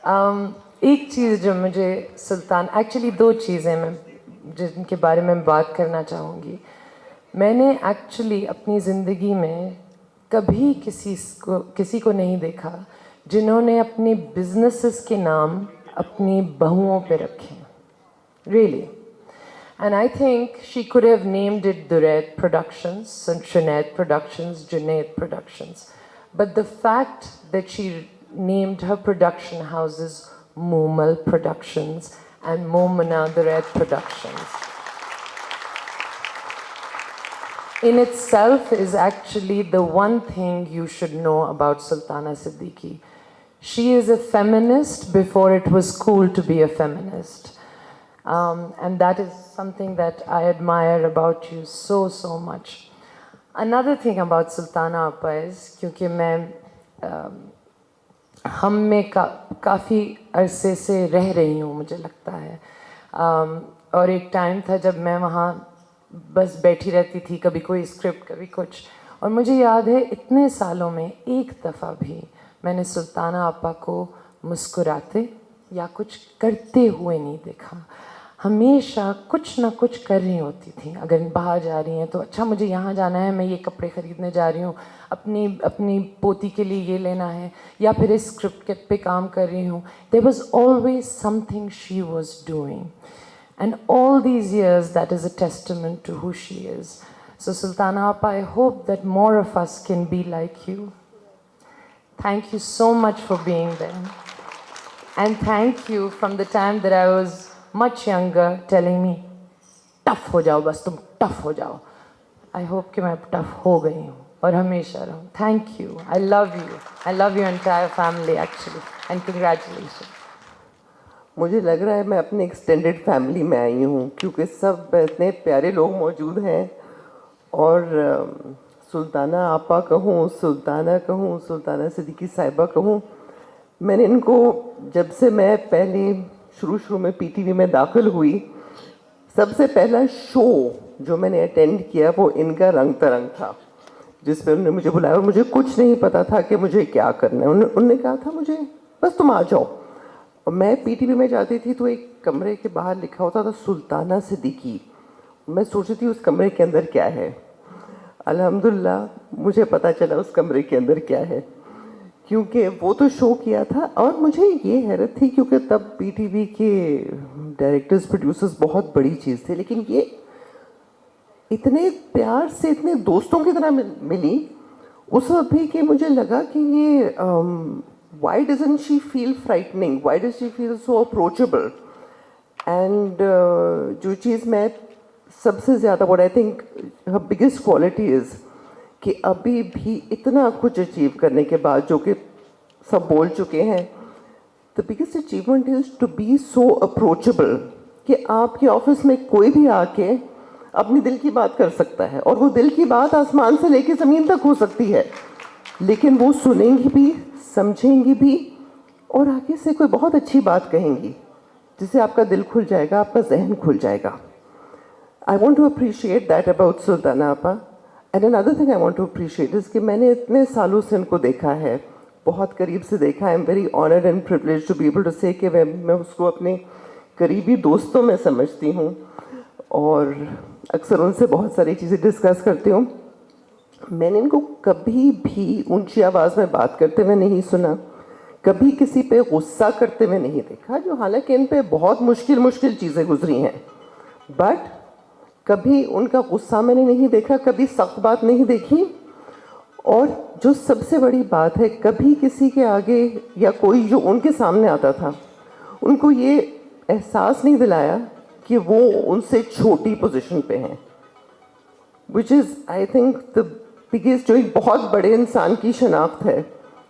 एक चीज़ जो मुझे सुल्तान, एक्चुअली दो चीज़ें मैं जिनके बारे में बात करना चाहूँगी। मैंने एक्चुअली अपनी ज़िंदगी में कभी किसी को नहीं देखा जिन्होंने अपने बिजनेसेस के नाम अपनी बहुओं पे रखे, really. And I think she could have named it Duret Productions, Junaid Productions, Junaid Productions. But the fact that she named her production houses Moomal Productions and Momana Duret Productions in itself is actually the one thing you should know about Sultana Siddiqui. She is a feminist before it was cool to be a feminist. And that is something that I admire about you so much. Another thing about Sultana Appa is क्योंकि मैं हम में काफ़ी अरसे से रह रही हूँ, मुझे लगता है, और एक टाइम था जब मैं वहाँ बस बैठी रहती थी, कभी कोई स्क्रिप्ट कभी कुछ, और मुझे याद है इतने सालों में एक दफ़ा भी मैंने सुल्ताना आपा को मुस्कुराते या कुछ करते हुए नहीं देखा। हमेशा कुछ ना कुछ कर रही होती थी। अगर बाहर जा रही हैं तो अच्छा मुझे यहाँ जाना है, मैं ये कपड़े ख़रीदने जा रही हूँ, अपनी पोती के लिए ये लेना है, या फिर इस स्क्रिप्ट पे काम कर रही हूँ। There was always something she was doing, and all these years that is a testament to who she is. So Sultana Apa, I hope that more of us can be like you. Thank you so much for being there. And thank you from the time that I was much younger telling me, tough हो जाओ, बस तुम tough हो जाओ. I hope कि मैं tough हो गई हूँ और हमेशा रहूँ. Thank you. I love you. I love your entire family actually. And congratulations. मुझे लग रहा है मैं अपने एक्सटेंडेड फैमिली में आई हूँ क्योंकि सब इतने प्यारे लोग मौजूद हैं, और सुल्ताना आपा कहूँ, सुल्ताना कहूँ, सुल्ताना सिद्दीकी साहिबा कहूँ, मैंने इनको जब से मैं पहले शुरू में पीटीवी में दाखिल हुई, सबसे पहला शो जो मैंने अटेंड किया वो इनका रंग तरंग था, जिस पर उन्होंने मुझे बुलाया और मुझे कुछ नहीं पता था कि मुझे क्या करना है। उन्होंने कहा था मुझे बस तुम आ जाओ, और मैं पीटीवी में जाती थी तो एक कमरे के बाहर लिखा होता था सुल्ताना सिद्दीकी। मैं सोचती थी उस कमरे के अंदर क्या है। अल्हम्दुलिल्लाह मुझे पता चला उस कमरे के अंदर क्या है, क्योंकि वो तो शो किया था। और मुझे ये हैरत थी क्योंकि तब पीटीवी के डायरेक्टर्स प्रोड्यूसर्स बहुत बड़ी चीज़ थे, लेकिन ये इतने प्यार से इतने दोस्तों की तरह मिली उस वक्त भी कि मुझे लगा कि ये why doesn't she feel frightening, why does she feel so approachable. And जो चीज़ मैं सबसे ज़्यादा what I think her biggest quality is कि अभी भी इतना कुछ अचीव करने के बाद, जो कि सब बोल चुके हैं, the biggest achievement is to be so approachable कि आपके ऑफिस में कोई भी आके अपनी दिल की बात कर सकता है, और वो दिल की बात आसमान से लेके ज़मीन तक हो सकती है, लेकिन वो सुनेंगी भी, समझेंगी भी, और आगे से कोई बहुत अच्छी बात कहेंगी जिससे आपका दिल खुल जाएगा, आपका जहन खुल जाएगा। I want to appreciate that about Sultana Appa. And another thing I want to appreciate is कि मैंने इतने सालों से उनको देखा है, बहुत करीब से देखा। I am very honored and privileged to be able to say कि मैं उसको अपने करीबी दोस्तों में समझती हूँ, और अक्सर उनसे बहुत सारी चीज़ें डिस्कस करती हूँ। मैंने इनको कभी भी ऊंची आवाज़ में बात करते हुए नहीं सुना, कभी किसी पे गुस्सा करते हुए नहीं देखा, जो हालांकि इन पे बहुत मुश्किल चीज़ें गुजरी हैं, बट कभी उनका गुस्सा मैंने नहीं देखा, कभी सख्त बात नहीं देखी, और जो सबसे बड़ी बात है, कभी किसी के आगे या कोई जो उनके सामने आता था उनको ये एहसास नहीं दिलाया कि वो उनसे छोटी पोजीशन पे हैं, which is I think the biggest, जो एक बहुत बड़े इंसान की शनाख्त है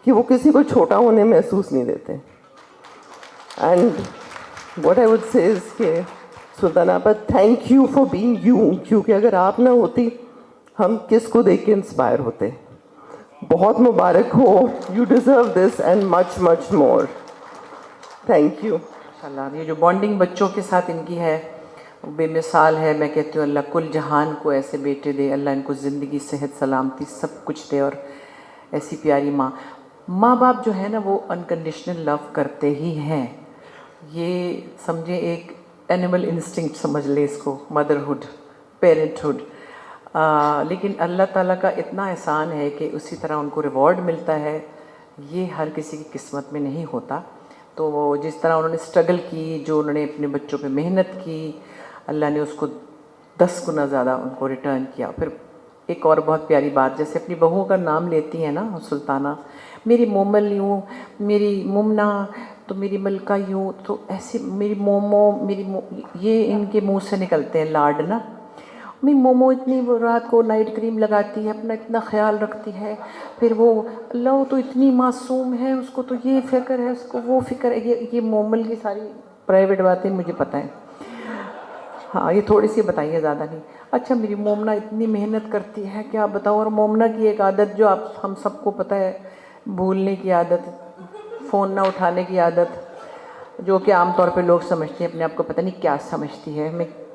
कि वो किसी को छोटा होने महसूस नहीं देते। And what I would say is के सुल्ताना आपा, thank you for being you, क्योंकि अगर आप ना होती हम किसको देख के इंस्पायर होते। बहुत मुबारक हो, you deserve this and much much more. Thank you. माशाल्लाह, ये जो बॉन्डिंग बच्चों के साथ इनकी है बेमिसाल है। मैं कहती हूँ अल्लाह कुल जहान को ऐसे बेटे दे, अल्लाह इनको ज़िंदगी, सेहत, सलामती सब कुछ दे, और ऐसी प्यारी माँ। माँ बाप जो है ना वो अनकंडीशनल लव करते ही हैं, ये समझे, एक एनिमल इंस्टिंक्ट समझ ले इसको, मदरहुड, पेरेंटहुड। लेकिन अल्लाह ताला का इतना एहसान है कि उसी तरह उनको रिवॉर्ड मिलता है, ये हर किसी की किस्मत में नहीं होता। तो जिस तरह उन्होंने स्ट्रगल की, जो उन्होंने अपने बच्चों पे मेहनत की, अल्लाह ने उसको 10 गुना ज़्यादा उनको रिटर्न किया। फिर एक और बहुत प्यारी बात, जैसे अपनी बहुओं का नाम लेती हैं ना सुल्ताना, मेरी मोमल यूँ, मेरी मुमना, तो मेरी मलका यूँ, तो ऐसे मेरी मोमो, ये इनके मुंह से निकलते हैं लाड ना। मेरी मोमो इतनी वो रात को नाइट क्रीम लगाती है, अपना इतना ख्याल रखती है, फिर वो अल्लाह तो इतनी मासूम है, उसको तो ये फ़िक्र है, उसको वो फ़िक्र है। ये मोमल की सारी प्राइवेट बातें मुझे पता है, हाँ ये थोड़ी सी बताइए, ज़्यादा नहीं। अच्छा, मेरी मोमना इतनी मेहनत करती है, क्या बताऊँ। और मोमना की एक आदत जो आप हम सबको पता है, भूलने की आदत, फ़ोन ना उठाने की आदत, जो कि आमतौर पे लोग समझते हैं, अपने आप को पता नहीं क्या समझती है।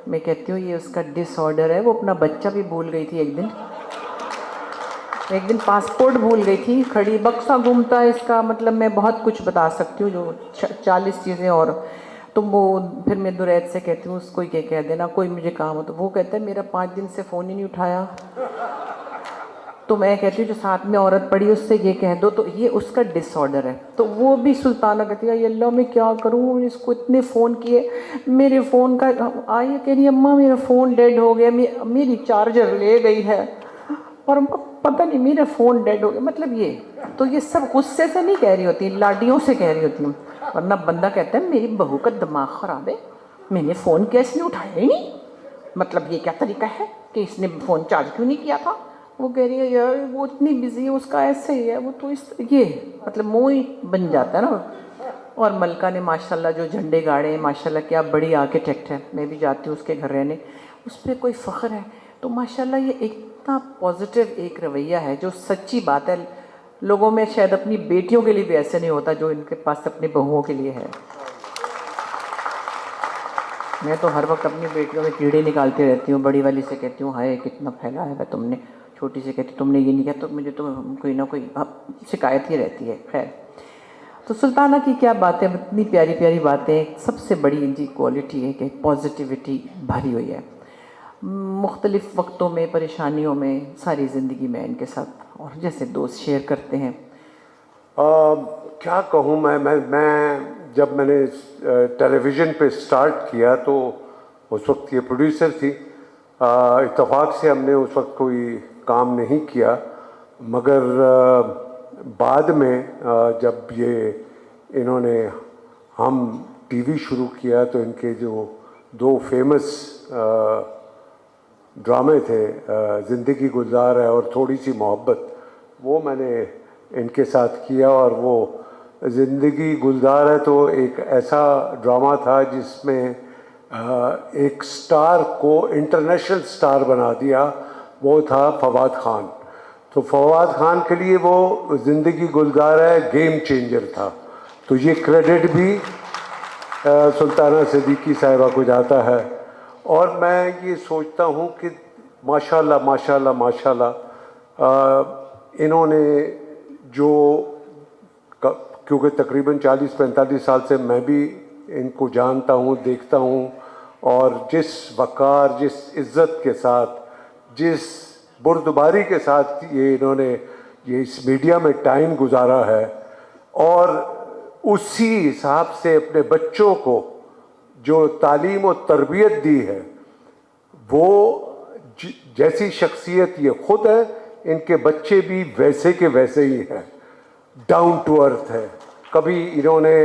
मैं कहती हूँ ये उसका डिसऑर्डर है। वो अपना बच्चा भी भूल गई थी एक दिन पासपोर्ट भूल गई थी, खड़ी बक्सा घूमता है इसका, मतलब मैं बहुत कुछ बता सकती हूँ, जो 40 चीज़ें। और तो वो फिर मैं दुरैत से कहती हूँ उसको ये कह देना कोई मुझे काम हो, तो वो कहता है मेरा 5 दिन से फ़ोन ही नहीं उठाया। तो मैं कहती हूँ जो साथ में औरत पड़ी उससे ये कह दो, तो ये उसका डिसऑर्डर है। तो वो भी सुल्ताना कहती है, अल्लाह मैं क्या करूँ, इसको इतने फ़ोन किए, मेरे फ़ोन का आई कह रही अम्मा मेरा फ़ोन डेड हो गया, मेरी चार्जर ले गई है, और पता नहीं मेरा फ़ोन डेड हो गया। मतलब ये तो ये सब गुस्से से नहीं कह रही होती, लाडियों से कह रही होती हूँ। वरना बंदा कहता है मेरी बहू का दिमाग ख़राब है, मैंने फ़ोन किया इसने उठाया ही नहीं, मतलब ये क्या तरीका है कि इसने फ़ोन चार्ज क्यों नहीं किया था। वो कह रही है यार वो इतनी बिजी है, उसका ऐसे ही है, वो तो ये मतलब मुँह ही बन जाता है ना। और मलका ने माशाल्लाह जो झंडे गाड़े हैं, माशाल्लाह क्या बड़ी आर्किटेक्ट है, मैं भी जाती हूँ उसके घर रहने, उस पर कोई फ़ख्र है। तो माशाल्लाह ये इतना पॉजिटिव एक रवैया है, जो सच्ची बात है। लोगों में शायद अपनी बेटियों के लिए भी ऐसे नहीं होता जो इनके पास अपनी बहुओं के लिए है। मैं तो हर वक्त अपनी बेटियों में कीड़े निकालती रहती हूँ, बड़ी वाली से कहती हूँ हाय कितना फैलाया है तुमने, छोटी से कहती तुमने ये नहीं किया, तो मुझे तो कोई ना कोई शिकायत ही रहती है। खैर, तो सुल्ताना की क्या बातें, इतनी प्यारी प्यारी बातें। सबसे बड़ी इनकी क्वालिटी है कि पॉजिटिविटी भरी हुई है। मुख्तलिफ़ वक्तों में, परेशानियों में, सारी ज़िंदगी में इनके साथ, और जैसे दोस्त शेयर करते हैं। क्या कहूँ मैं जब मैंने टेलीविज़न पे स्टार्ट किया तो उस वक्त ये प्रोड्यूसर थी। इत्तेफाक से हमने उस वक्त कोई काम नहीं किया, मगर बाद में जब ये इन्होंने हम टीवी शुरू किया तो इनके जो 2 फेमस ड्रामे थे, ज़िंदगी गुलजार है और थोड़ी सी मोहब्बत, वो मैंने इनके साथ किया। और वो ज़िंदगी गुलजार है तो एक ऐसा ड्रामा था जिसमें एक स्टार को इंटरनेशनल स्टार बना दिया, वो था फवाद खान। तो फवाद खान के लिए वो ज़िंदगी गुलजार है गेम चेंजर था। तो ये क्रेडिट भी सुल्ताना सिद्दीकी साहिबा को जाता है। और मैं ये सोचता हूँ कि माशाल्लाह माशाल्लाह माशाल्लाह इन्होंने जो, क्योंकि तकरीबन 40-45 साल से मैं भी इनको जानता हूँ, देखता हूँ, और जिस वक़ार, जिस इज़्ज़त के साथ, जिस बुर्दबारी के साथ ये इन्होंने ये इस मीडिया में टाइम गुजारा है, और उसी हिसाब से अपने बच्चों को जो तालीम और तरबियत दी है, वो जैसी शख्सियत ये ख़ुद है, इनके बच्चे भी वैसे के वैसे ही हैं, डाउन टू अर्थ है। कभी इन्होंने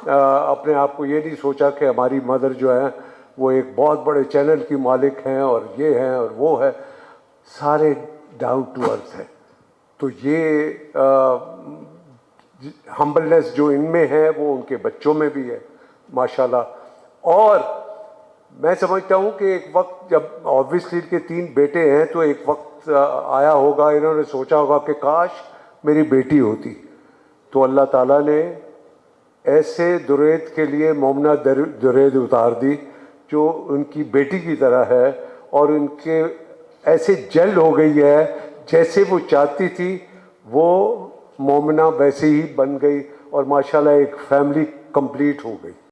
अपने आप को ये नहीं सोचा कि हमारी मदर जो है वो एक बहुत बड़े चैनल की मालिक हैं और ये हैं और वो है, सारे डाउन टू अर्थ है। तो ये हम्बलनेस जो इनमें है वो उनके बच्चों में भी है माशाल्लाह। और मैं समझता हूँ कि एक वक्त जब ऑब्वियसली इनके 3 बेटे हैं, तो एक वक्त आया होगा, इन्होंने सोचा होगा कि काश मेरी बेटी होती। तो अल्लाह ताला ने ऐसे दुरैद के लिए मोमना दुरैद उतार दी जो उनकी बेटी की तरह है, और उनके ऐसे जेल हो गई है जैसे वो चाहती थी वो मोमिना वैसी ही बन गई और माशाल्लाह एक फैमिली कंप्लीट हो गई।